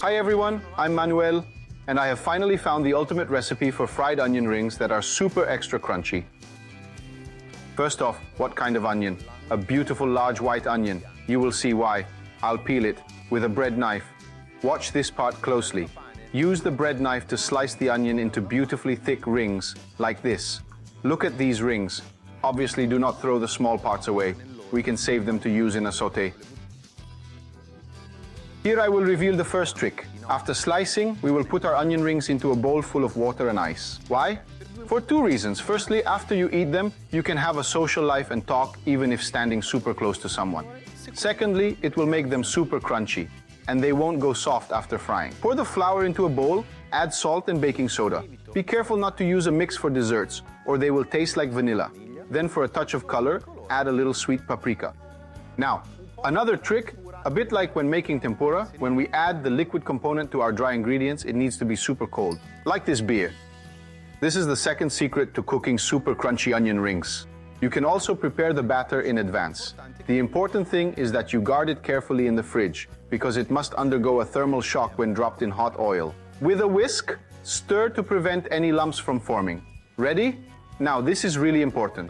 Hi everyone, I'm Manuel, and I have finally found the ultimate recipe for fried onion rings that are super extra crunchy. First off, what kind of onion? A beautiful large white onion. You will see why. I'll peel it with a bread knife. Watch this part closely. Use the bread knife to slice the onion into beautifully thick rings, like this. Look at these rings. Obviously, do not throw the small parts away. We can save them to use in a sauté. Here I will reveal the first trick. After slicing, we will put our onion rings into a bowl full of water and ice. Why? For two reasons. Firstly, after you eat them, you can have a social life and talk even if standing super close to someone. Secondly, it will make them super crunchy, and they won't go soft after frying. Pour the flour into a bowl, add salt and baking soda. Be careful not to use a mix for desserts, or they will taste like vanilla. Then for a touch of color, add a little sweet paprika. Now, another trick, a bit like when making tempura, when we add the liquid component to our dry ingredients, it needs to be super cold, like this beer. This is the second secret to cooking super crunchy onion rings. You can also prepare the batter in advance. The important thing is that you guard it carefully in the fridge, because it must undergo a thermal shock when dropped in hot oil. With a whisk, stir to prevent any lumps from forming. Ready? Now this is really important.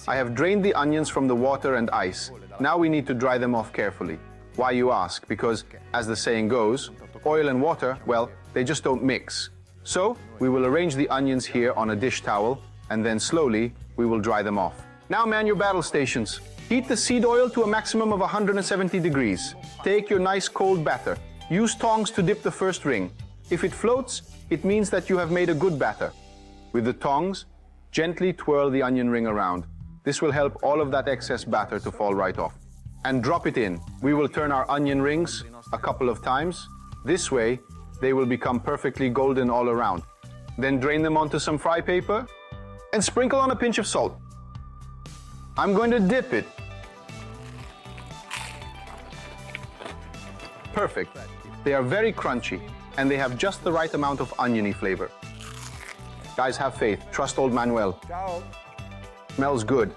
I have drained the onions from the water and ice. Now we need to dry them off carefully. Why, you ask? Because, as the saying goes, oil and water, well, they just don't mix. So, we will arrange the onions here on a dish towel, and then slowly, we will dry them off. Now man your battle stations. Heat the seed oil to a maximum of 170 degrees. Take your nice cold batter. Use tongs to dip the first ring. If it floats, it means that you have made a good batter. With the tongs, gently twirl the onion ring around. This will help all of that excess batter to fall right off. And drop it in. We will turn our onion rings a couple of times. This way, they will become perfectly golden all around. Then drain them onto some fry paper and sprinkle on a pinch of salt. I'm going to dip it. Perfect. They are very crunchy and they have just the right amount of oniony flavor. Guys, have faith. Trust old Manuel. Ciao. Smells good.